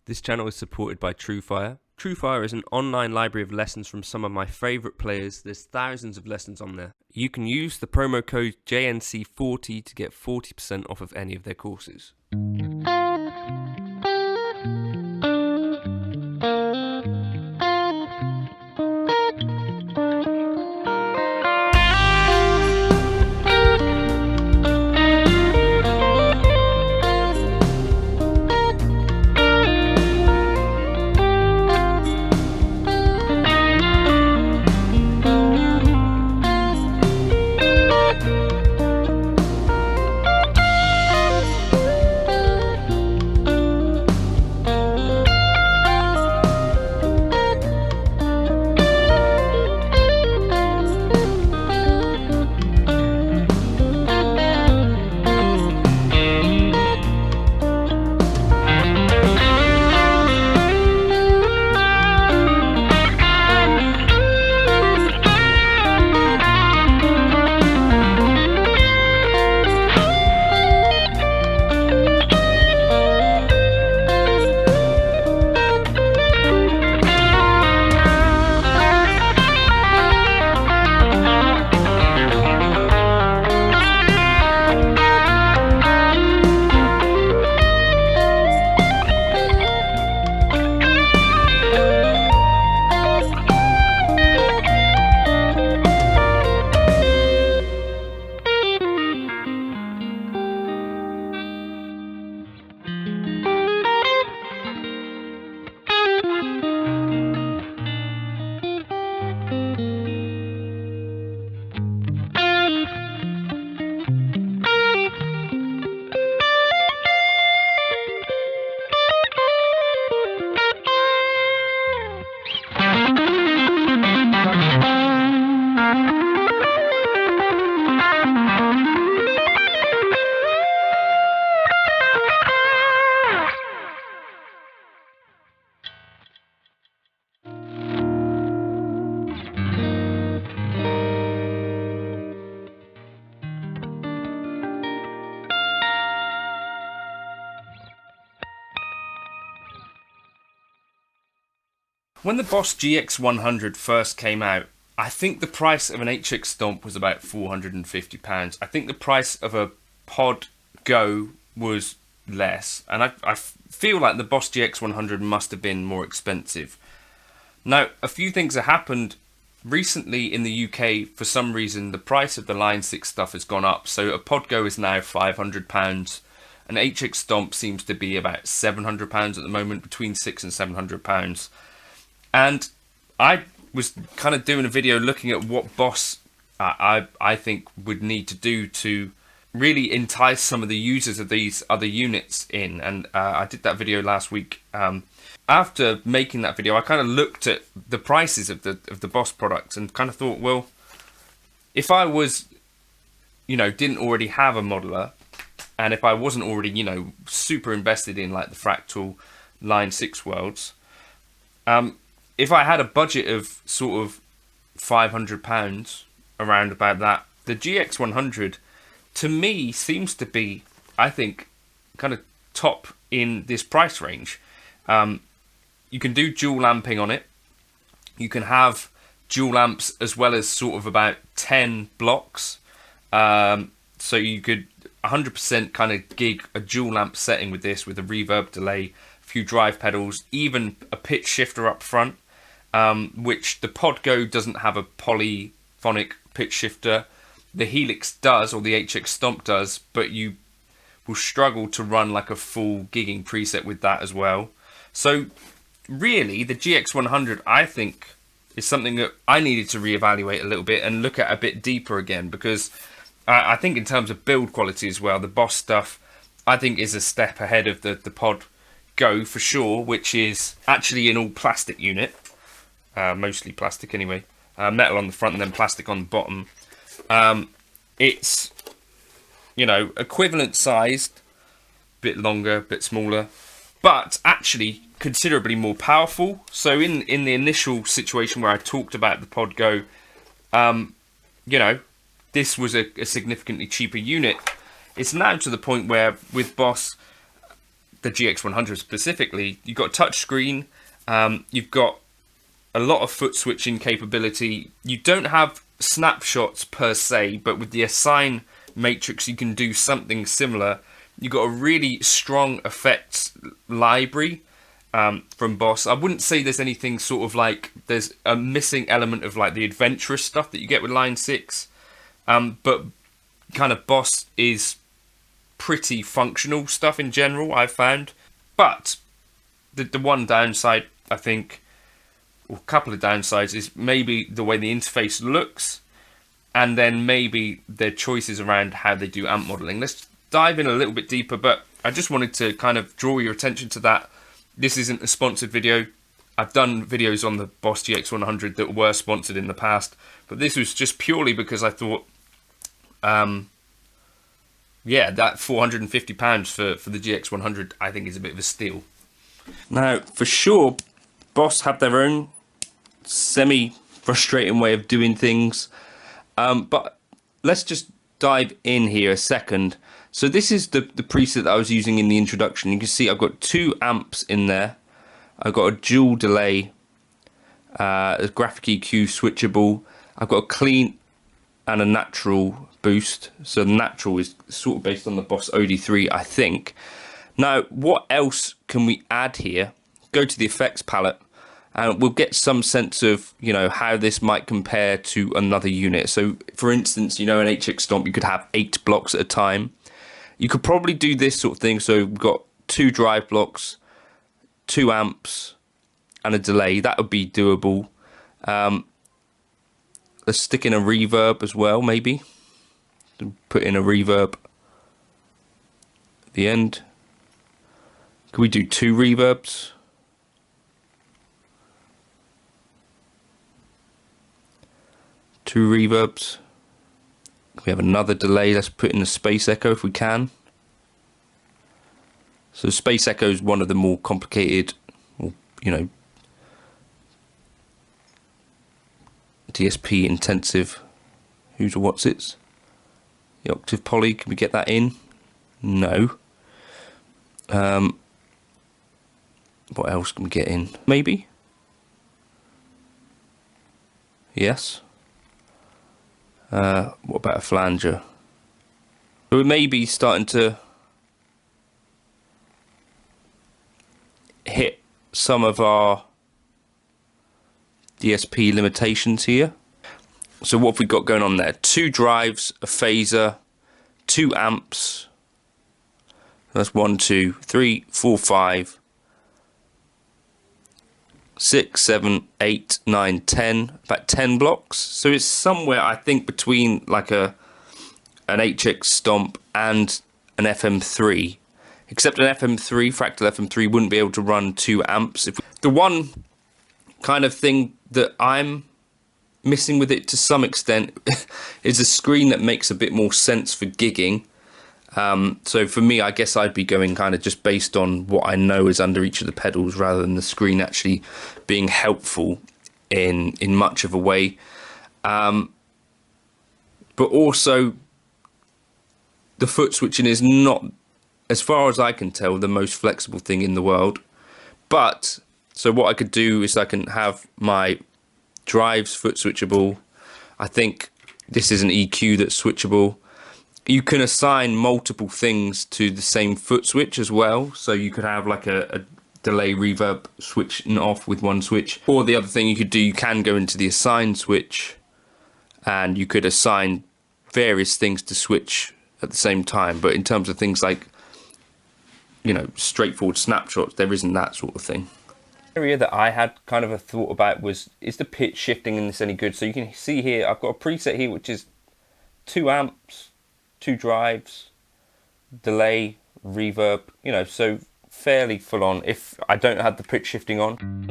This channel is supported by TrueFire. TrueFire is an online library of lessons from some of my favourite players. There's thousands of lessons on there. You can use the promo code JNC40 to get 40% off of any of their courses. When the Boss GX100 first came out, I think the price of an HX Stomp was about £450. I think the price of a Pod Go was less, and I feel like the Boss GX100 must have been more expensive. Now, a few things have happened recently in the UK. For some reason, the price of the Line 6 stuff has gone up, so a Pod Go is now £500. An HX Stomp seems to be about £700 at the moment, between £600 and £700. And I was kind of doing a video looking at what Boss I think would need to do to really entice some of the users of these other units in. And I did that video last week. After making that video, I kind of looked at the prices of the Boss products and kind of thought, well, if I was, didn't already have a modeler, and if I wasn't already, super invested in like the Fractal Line 6 worlds, if I had a budget of sort of £500, around about that, the GX100 to me seems to be, I think, kind of top in this price range. You can do dual lamping on it. You can have dual lamps as well as sort of about 10 blocks. So you could 100% kind of gig a dual lamp setting with this, with a reverb delay, a few drive pedals, even a pitch shifter up front. Which the Pod Go doesn't have a polyphonic pitch shifter. The Helix does, or the HX Stomp does, but you will struggle to run like a full gigging preset with that as well. So really, the GX100, I think, is something that I needed to reevaluate a little bit and look at a bit deeper again, because I think in terms of build quality as well, the Boss stuff, I think, is a step ahead of the Pod Go for sure, which is actually an all plastic unit. Mostly plastic anyway, metal on the front and then plastic on the bottom. It's, equivalent sized, bit longer, bit smaller, but actually considerably more powerful. So in the initial situation where I talked about the Pod Go, this was a significantly cheaper unit. It's now to the point where with Boss, the GX100 specifically, you've got a touch screen, you've got a lot of foot switching capability. You don't have snapshots per se, but with the assign matrix you can do something similar. You've got a really strong effects library from Boss. I wouldn't say there's anything sort of like, there's a missing element of like the adventurous stuff that you get with Line 6, but kind of Boss is pretty functional stuff in general, I've found. But the one downside, I think, or a couple of downsides, is maybe the way the interface looks, and then maybe their choices around how they do amp modeling. Let's dive in a little bit deeper, but I just wanted to kind of draw your attention to that. This isn't a sponsored video. I've done videos on the Boss GX100 that were sponsored in the past, but this was just purely because I thought, yeah, that £450 for the GX100 I think is a bit of a steal. Now, for sure, Boss have their own semi-frustrating way of doing things, but let's just dive in here a second. So this is the preset that I was using in the introduction. You can see I've got 2 amps in there. I've got a dual delay, a graphic EQ switchable. I've got a clean and a natural boost. So the natural is sort of based on the Boss OD3, I think. Now, what else can we add here? Go to the effects palette, and we'll get some sense of, you know, how this might compare to another unit. So, for instance, you know, an HX Stomp, you could have 8 blocks at a time. You could probably do this sort of thing. So we've got 2 drive blocks, 2 amps, and a delay. That would be doable. Let's stick in a reverb as well, maybe. Put in a reverb at the end. Could we do 2 reverbs? Two reverbs. We have another delay. Let's put in a space echo if we can. So space echo is one of the more complicated, you know, DSP intensive who's or what's it's. The octave poly, can we get that in? No. What else can we get in? Maybe? Yes. What about a flanger? We may be starting to hit some of our DSP limitations here. So what have we got going on there? 2 drives, a phaser, 2 amps. That's 1, 2, 3, 4, 5, 6, 7, 8, 9, 10, about 10 blocks. So it's somewhere, I think, between like an HX Stomp and an FM3. Except an FM3, Fractal FM3, wouldn't be able to run 2 amps. The one kind of thing that I'm missing with it to some extent is a screen that makes a bit more sense for gigging. So for me, I guess I'd be going kind of just based on what I know is under each of the pedals, rather than the screen actually being helpful in much of a way. But also, the foot switching is not, as far as I can tell, the most flexible thing in the world. But so what I could do is I can have my drives foot switchable. I think this is an EQ that's switchable. You can assign multiple things to the same foot switch as well. So you could have like a delay reverb switch and off with one switch. Or the other thing you could do, you can go into the assign switch and you could assign various things to switch at the same time. But in terms of things like, you know, straightforward snapshots, there isn't that sort of thing. Area that I had kind of a thought about was, is the pitch shifting in this any good? So you can see here, I've got a preset here which is 2 amps, 2 drives, delay, reverb, you know, so fairly full on if I don't have the pitch shifting on.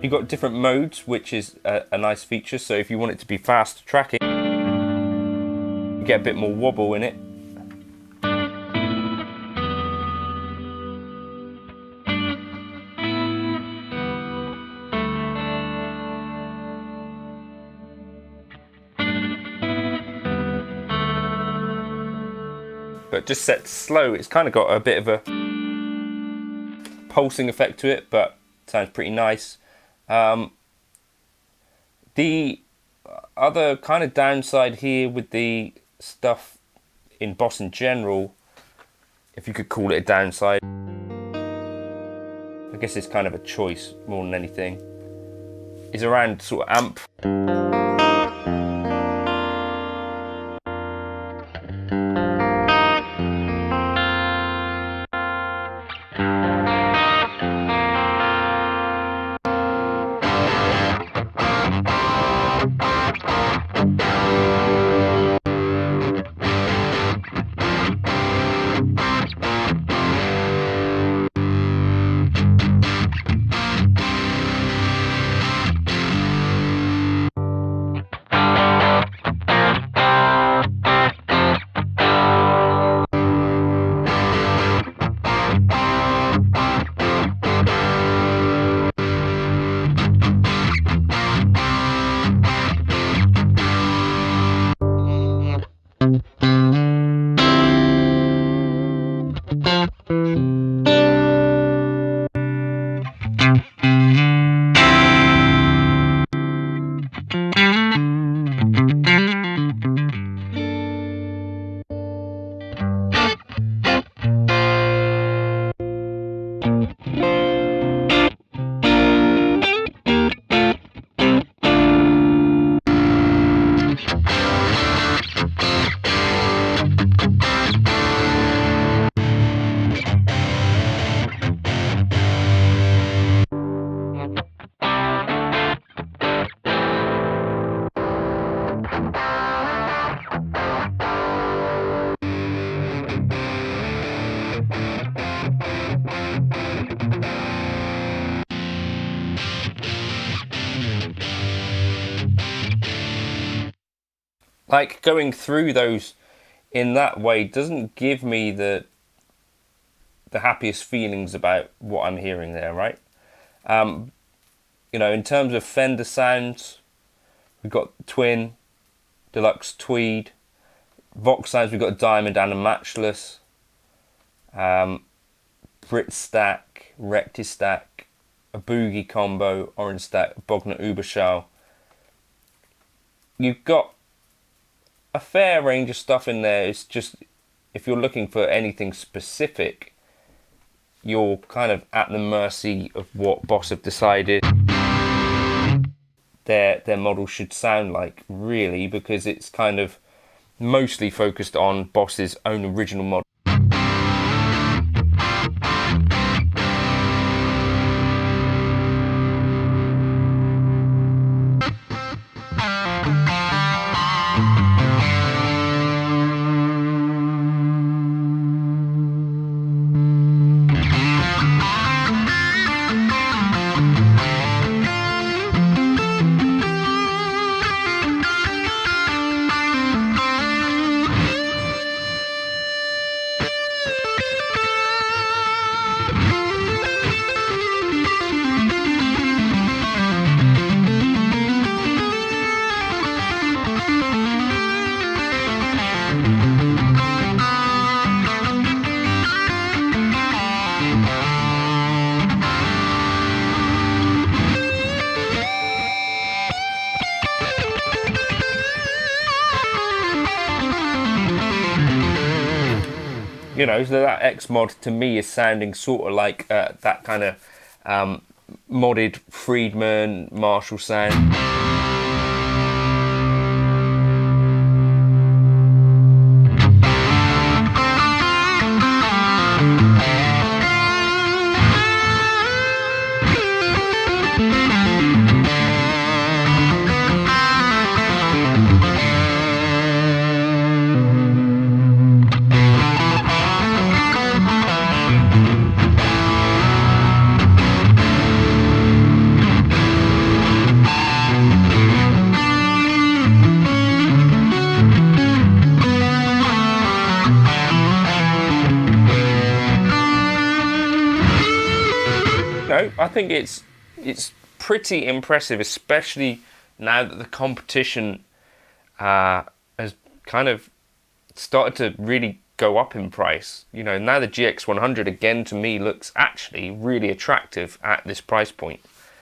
You've got different modes, which is a nice feature. So if you want it to be fast tracking, you get a bit more wobble in it. But just set to slow, it's kind of got a bit of a pulsing effect to it, but sounds pretty nice. The other kind of downside here with the stuff in Boss in general, if you could call it a downside, I guess it's kind of a choice more than anything, is around sort of amp. Like, going through those in that way doesn't give me the happiest feelings about what I'm hearing there, right? You know, in terms of Fender sounds, we've got Twin, Deluxe Tweed. Vox sounds, we've got a Diamond and a Matchless. Brit Stack, Recti Stack, a Boogie Combo, Orange Stack, Bogner Uberschall. You've got a fair range of stuff in there. It's just, if you're looking for anything specific, you're kind of at the mercy of what Boss have decided their model should sound like, really, because it's kind of mostly focused on Boss's own original model. You know, so that X mod to me is sounding sort of like that kind of modded Friedman Marshall sound. I think it's pretty impressive, especially now that the competition has kind of started to really go up in price. You know, now the GX100 again to me looks actually really attractive at this price point.